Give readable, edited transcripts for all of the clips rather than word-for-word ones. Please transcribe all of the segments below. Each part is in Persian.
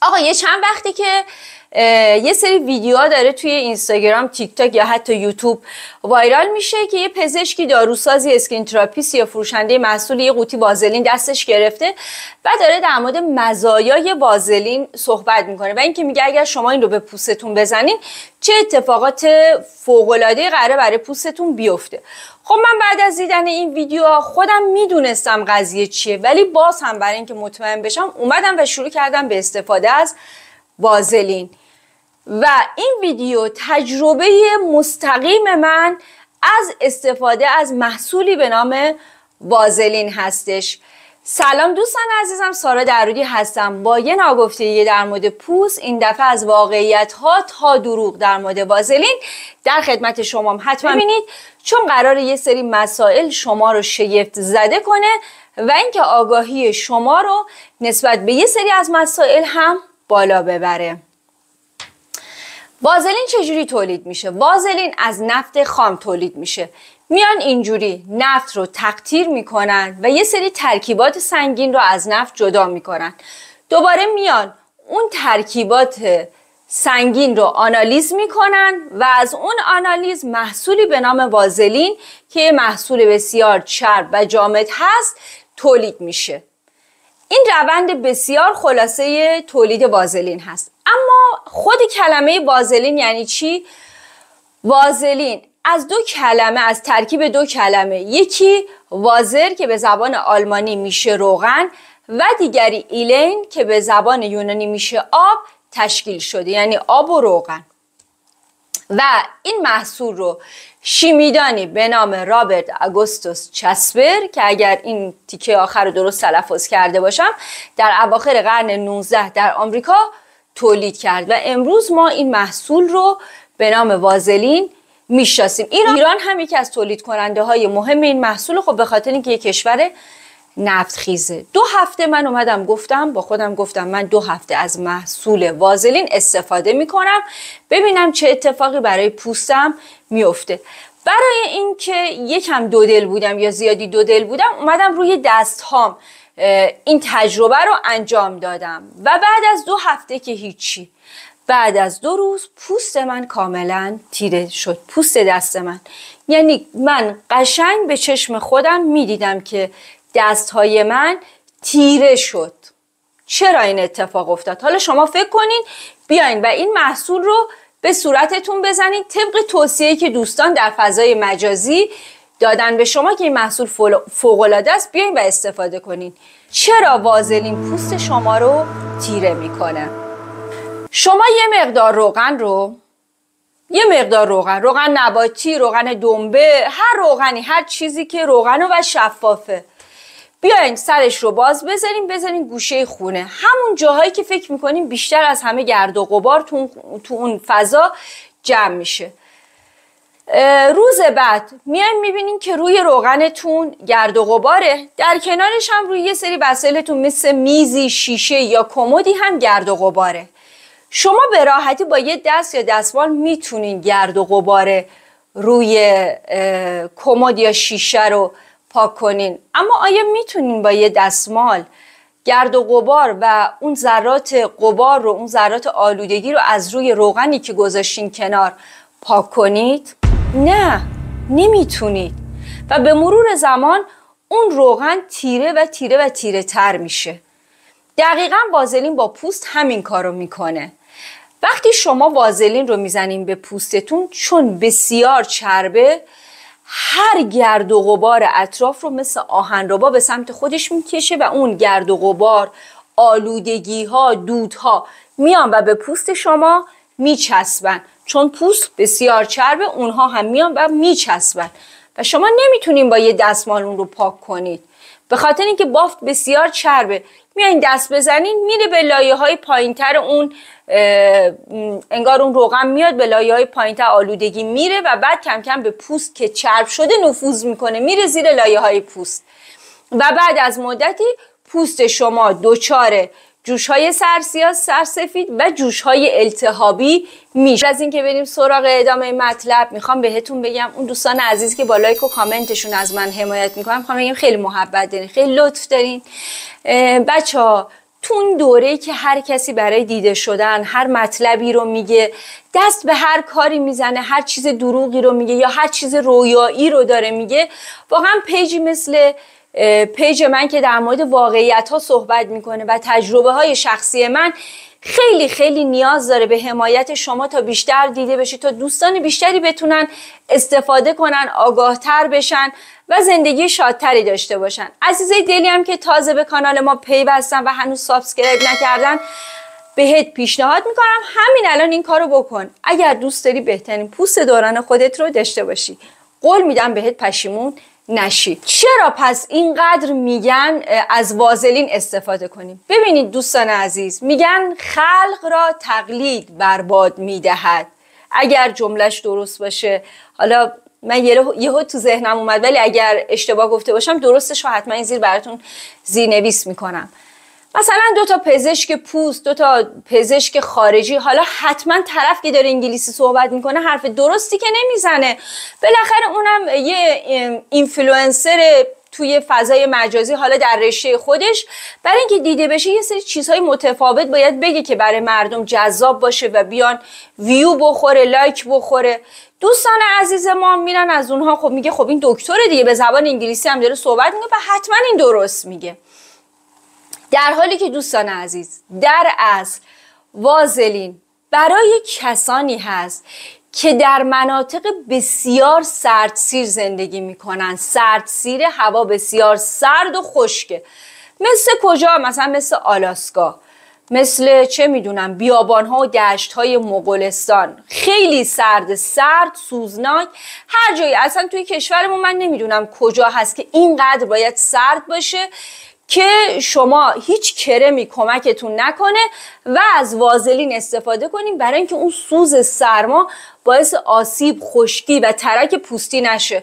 آقا یه چند وقتی که یه سری ویدیوها داره توی اینستاگرام، تیک تاک یا حتی یوتیوب وایرال میشه که یه پزشکی داروسازی اسکین تراپیست یا فروشنده محصول یه قوطی وازلین دستش گرفته و داره در مورد مزایای وازلین صحبت میکنه و اینکه میگه اگر شما این رو به پوستتون بزنین چه اتفاقات فوق‌العاده‌ای قراره برای پوستتون بیفته. خب من بعد از دیدن این ویدیو خودم میدونستم قضیه چیه، ولی باز هم برای اینکه مطمئن بشم اومدم و شروع کردم به استفاده از وازلین و این ویدیو تجربه مستقیم من از استفاده از محصولی به نام وازلین هستش. سلام دوستان عزیزم، سارا درودی هستم با یه ناگفتگی در مورد پوست. این دفعه از واقعیت ها تا دروغ در مورد وازلین در خدمت شما. حتما ببینید چون قراره یه سری مسائل شما رو شگفت زده کنه و اینکه آگاهی شما رو نسبت به یه سری از مسائل هم بالا ببره. وازلین چجوری تولید میشه؟ وازلین از نفت خام تولید میشه. میان اینجوری نفت رو تقطیر میکنن و یه سری ترکیبات سنگین رو از نفت جدا میکنن. دوباره میان اون ترکیبات سنگین رو آنالیز میکنن و از اون آنالیز محصولی به نام وازلین که محصول بسیار چرب و جامد هست تولید میشه. این روند بسیار خلاصه تولید وازلین هست. اما خود کلمه وازلین یعنی چی؟ وازلین از دو کلمه، از ترکیب دو کلمه، یکی وازر که به زبان آلمانی میشه روغن و دیگری ایلین که به زبان یونانی میشه آب تشکیل شده، یعنی آب و روغن. و این محصول رو شیمیدانی به نام رابرت آگوستوس چسبر که اگر این تیکه آخر رو درست تلفظ کرده باشم در اواخر قرن 19 در آمریکا تولید کرد و امروز ما این محصول رو به نام وازلین میشناسیم. ایران هم یکی از تولید کننده های مهم این محصول، خب به خاطر اینکه یک کشور نفت خیزه. 2 هفته من اومدم با خودم گفتم من 2 هفته از محصول وازلین استفاده میکنم ببینم چه اتفاقی برای پوستم میفته. برای اینکه یکم دودل بودم یا زیادی دودل بودم اومدم روی دستهام این تجربه رو انجام دادم و بعد از 2 هفته که هیچی، بعد از 2 روز پوست من کاملا تیره شد. پوست دست من، یعنی من قشنگ به چشم خودم میدیدم که دستهای من تیره شد. چرا این اتفاق افتاد؟ حالا شما فکر کنین بیاین و این محصول رو به صورتتون بزنید طبق توصیه‌ای که دوستان در فضای مجازی دادن به شما که این محصول فوق‌العاده است، بیاین و استفاده کنین. چرا وازلین پوست شما رو تیره میکنه؟ شما یه مقدار روغن نباتی، روغن دنبه، هر روغنی، هر چیزی که روغن و شفافه، بیاین سرش رو باز بذارین گوشه خونه، همون جاهایی که فکر میکنین بیشتر از همه گرد و غبار تو اون فضا جمع میشه. روز بعد میاین میبینین که روی روغنتون گرد و غباره، در کنارش هم روی یه سری وسایلتون مثل میزی، شیشه یا کمدی هم گرد و غباره. شما به راحتی با یه دست یا دستمال میتونین گرد و غبار روی کمد یا شیشه رو پاک کنین، اما آیا میتونین با یه دستمال گرد و غبار و اون ذرات غبار رو، اون ذرات آلودگی رو از روی روغنی که گذاشتین کنار پاک کنید؟ نه، نمیتونید و به مرور زمان اون روغن تیره تر میشه. دقیقاً وازلین با پوست همین کارو میکنه. وقتی شما وازلین رو میزنین به پوستتون، چون بسیار چربه، هر گرد و غبار اطراف رو مثل آهنربا به سمت خودش میکشه و اون گرد و غبار، آلودگی ها، دودها میان و به پوست شما میچسبن. چون پوست بسیار چربه، اونها هم میان و میچسبن و شما نمیتونین با یه دستمال اون رو پاک کنید به خاطر اینکه بافت بسیار چربه. میایین دست بزنین میره به لایه های پایینتر اون، انگار اون روغن میاد به لایه های پایینتر آلودگی میره و بعد کم کم به پوست که چرب شده نفوذ میکنه، میره زیر لایه های پوست و بعد از مدتی پوست شما دچار جوش های سرسیاه، سرسفید و جوش های التهابی میشه. از اینکه بریم سراغ ادامه مطلب میخوام بهتون بگم اون دوستان عزیزی که با لایک و کامنتشون از من حمایت میکنن، میخوام بگم خیلی محبت دارین، خیلی لطف دارین. بچه‌ها تو اون دوره‌ای که هر کسی برای دیده شدن هر مطلبی رو میگه، دست به هر کاری میزنه، هر چیز دروغی رو میگه یا هر چیز رویایی رو داره میگه، واقعا پیجی مثل پیج من که در مورد واقعیت ها صحبت میکنه و تجربه های شخصی من خیلی خیلی نیاز داره به حمایت شما تا بیشتر دیده بشه، تا دوستان بیشتری بتونن استفاده کنن، آگاهتر بشن و زندگی شادتری داشته باشن. عزیزای دلی هم که تازه به کانال ما پیوستن و هنوز سابسکرایب نکردن، بهت پیشنهاد میکنم همین الان این کارو بکن اگر دوست داری بهترین پوست دوران خودت رو داشته باشی. قول میدم بهت پشیمون نشی. چرا پس اینقدر میگن از وازلین استفاده کنیم؟ ببینید دوستان عزیز، میگن خلق را تقلید برباد میدهد. اگر جملهش درست باشه، حالا من یهو تو ذهنم اومد ولی اگر اشتباه گفته باشم درستش رو حتما این زیر براتون زیرنویس میکنم. مثلا 2 تا پزشک پوست، 2 تا پزشک خارجی، حالا حتما طرف که داره انگلیسی صحبت میکنه حرف درستی که نمیزنه، بالاخره اونم یه اینفلوئنسر توی فضای مجازی، حالا در رشته خودش، برای اینکه دیده بشه یه سری چیزهای متفاوت باید بگه که برای مردم جذاب باشه و بیان ویو بخوره، لایک بخوره. دوستان عزیز ما میرن از اونها، خب میگه خب این دکتر دیگه به زبان انگلیسی هم داره صحبت میکنه و حتما این درست میگه. در حالی که دوستان عزیز، در اصل وازلین برای کسانی هست که در مناطق بسیار سردسیر زندگی میکنن. سردسیر، هوا بسیار سرد و خشکه. مثل کجا؟ مثلا مثل آلاسکا، مثل چه میدونم بیابانها و دشتهای مغولستان. خیلی سرد سوزناک. هر جایی اصلا توی کشورمون من نمیدونم کجا هست که اینقدر باید سرد باشه که شما هیچ کرمی کمکتون نکنه و از وازلین استفاده کنیم برای اینکه اون سوز سرما باعث آسیب، خشکی و ترک پوستی نشه.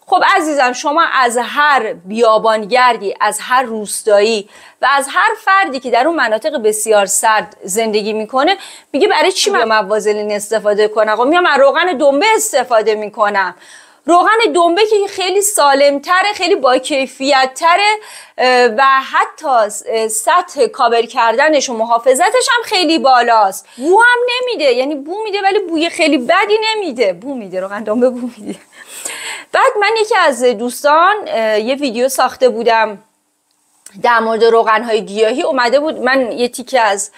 خب عزیزم، شما از هر بیابانگردی، از هر روستایی و از هر فردی که در اون مناطق بسیار سرد زندگی میکنه میگه برای چی من وازلین استفاده کنم؟ خب میگم من روغن دنبه استفاده میکنم. روغن دنبه که خیلی سالمتره، خیلی با کیفیت تره و حتی سطح کاور کردنش و محافظتش هم خیلی بالاست. بو هم نمیده، یعنی بو میده ولی بوی خیلی بدی نمیده. بو میده، روغن دنبه بو میده. بعد من یکی از دوستان یه ویدیو ساخته بودم در مورد روغن‌های گیاهی، اومده بود، من یه تیکه از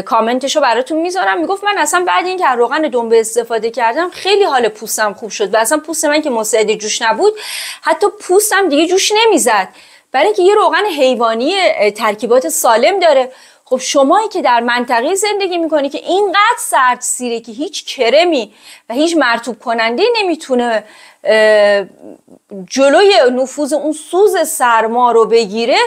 کامنتشو براتون میذارم، میگفت من اصلا بعد اینکه روغن دنبه استفاده کردم خیلی حال پوستم خوب شد و اصلا پوست من که مستعد جوش نبود، حتی پوستم دیگه جوش نمیزد، برای اینکه یه روغن حیوانی ترکیبات سالم داره. خب شمایی که در منطقه زندگی میکنی که اینقدر سردسیره که هیچ کرمی و هیچ مرطوب کننده نمیتونه جلوی نفوذ اون سوز سرما رو بگیره،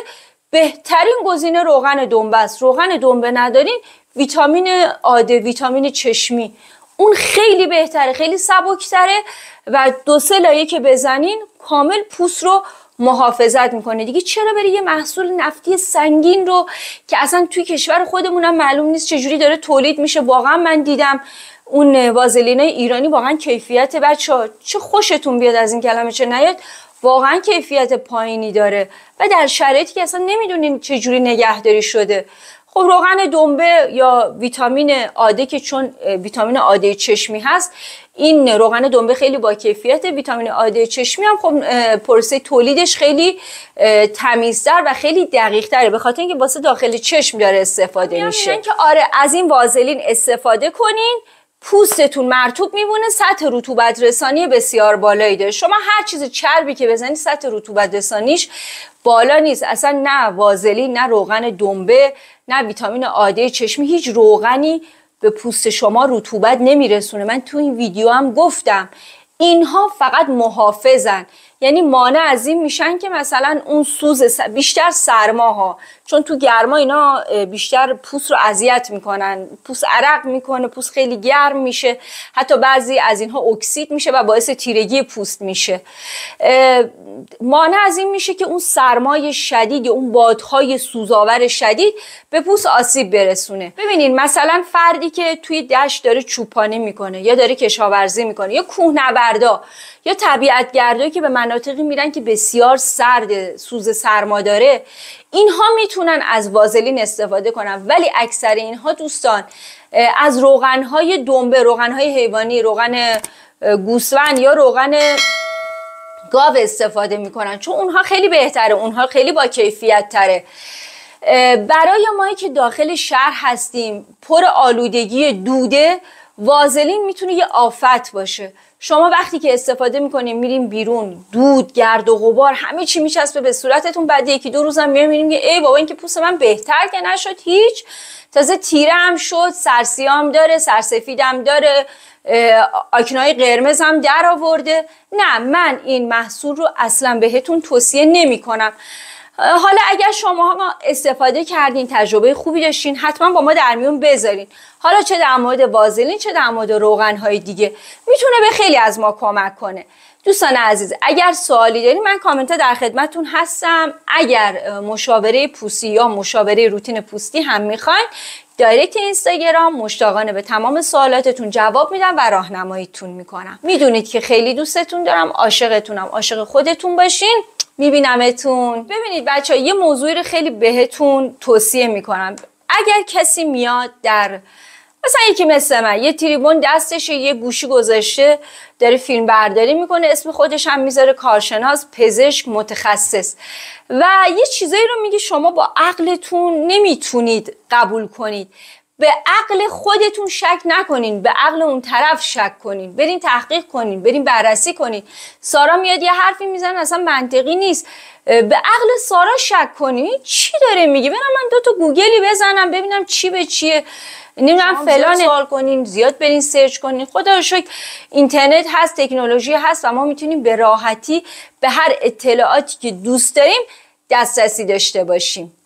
بهترین گزینه روغن دنبه است. روغن دنبه ندارین، ویتامین آده، ویتامین چشمی، اون خیلی بهتره، خیلی سبکتره و 2-3 لایه که بزنین کامل پوست رو محافظت میکنه. دیگه چرا بری یه محصول نفتی سنگین رو که اصلا توی کشور خودمونم معلوم نیست چجوری داره تولید میشه. واقعا من دیدم اون وازلینای ایرانی واقعا کیفیت، بچه‌ها چه خوشتون بیاد از این کلمه چه نیاد، واقعا کیفیت پایینی داره و در شرایطی که اصلا نمیدونین چجوری نگهداری شده. خب روغن دنبه یا ویتامین آده که چون ویتامین آده چشمی هست، این روغن دنبه خیلی با کیفیت. ویتامین آده چشمی هم خب پروسه تولیدش خیلی تمیزتر و خیلی دقیق تره، به خاطر اینکه واسه داخل چشم داره استفاده میشه. که آره از این وازلین استفاده کنین، پوستتون مرطوب میمونه، سطح رطوبت رسانی بسیار بالایی داره. شما هر چیز چربی که بزنی سطح رطوبت رسانیش بالا نیست. اصلا نه وازلین، نه روغن دنبه، نه ویتامین آده چشمی، هیچ روغنی به پوست شما رطوبت نمیرسونه. من تو این ویدیو هم گفتم اینها فقط محافظن، یعنی مانع از این میشن که مثلا اون سوز بیشتر سرماها، چون تو گرما اینا بیشتر پوست رو اذیت میکنن، پوست عرق میکنه، پوست خیلی گرم میشه، حتی بعضی از اینها اکسید میشه و باعث تیرگی پوست میشه. مانع از این میشه که اون سرمای شدید یا اون بادهای سوزاور شدید به پوست آسیب برسونه. ببینین مثلا فردی که توی دشت داره چوپانی میکنه یا داره کشاورزی میکنه یا کوهنوردا یا طبیعتگردایی که به مناطق مناطقی میرن که بسیار سرد، سوز سرما داره، اینها میتونن از وازلین استفاده کنن. ولی اکثر اینها دوستان از روغنهای دنبه، روغنهای حیوانی، روغن گوسفند یا روغن گاو استفاده میکنن، چون اونها خیلی بهتره، اونها خیلی با کیفیت تره. برای ما که داخل شهر هستیم پر آلودگی دوده، وازلین میتونه یه آفت باشه. شما وقتی که استفاده میکنیم میریم بیرون، دود، گرد و غبار همه چی میچسبه به صورتتون، بعد یکی دو روزم میبینیم که ای بابا این که پوست من بهتر که نشد هیچ، تازه تیره هم شد، سرسیام داره، سرسفیدم داره، آکنای قرمز هم در آورده. نه، من این محصول رو اصلا بهتون توصیه نمی کنم. حالا اگر شما استفاده کردین، تجربه خوبی داشتین، حتما با ما در میون بذارین. حالا چه در مورد وازلین چه در مورد روغن‌های دیگه، میتونه به خیلی از ما کمک کنه. دوستان عزیز، اگر سوالی دارین من کامنت در خدمتتون هستم. اگر مشاوره پوستی یا مشاوره روتین پوستی هم میخواین، دایرکت اینستاگرام، مشتاقانه به تمام سوالاتتون جواب میدم و راهنماییتون میکنم. میدونید که خیلی دوستتون دارم، عاشقتونم، عاشق خودتون باشین. میبینمتون. ببینید بچه ها، یه موضوعی رو خیلی بهتون توصیه میکنم. اگر کسی میاد در مثلا یکی مثل من یه تریبون دستشه، یه گوشی گذاشته داره فیلم برداری میکنه، اسم خودش هم میذاره کارشناس، پزشک، متخصص، و یه چیزایی رو میگه شما با عقلتون نمیتونید قبول کنید. به عقل خودتون شک نکنین، به عقل اون طرف شک کنین، برین تحقیق کنین، برین بررسی کنین. سارا میاد یه حرفی میزنه اصلا منطقی نیست، به عقل سارا شک کنین. چی داره میگه؟ برم من 2 تا گوگلی بزنم ببینم چی به چیه، نمیدونم فلان سوال کنین، زیاد برین سرچ کنین. خدا رو شکر اینترنت هست، تکنولوژی هست و ما میتونیم به راحتی به هر اطلاعاتی که دوست داریم دسترسی داشته باشیم.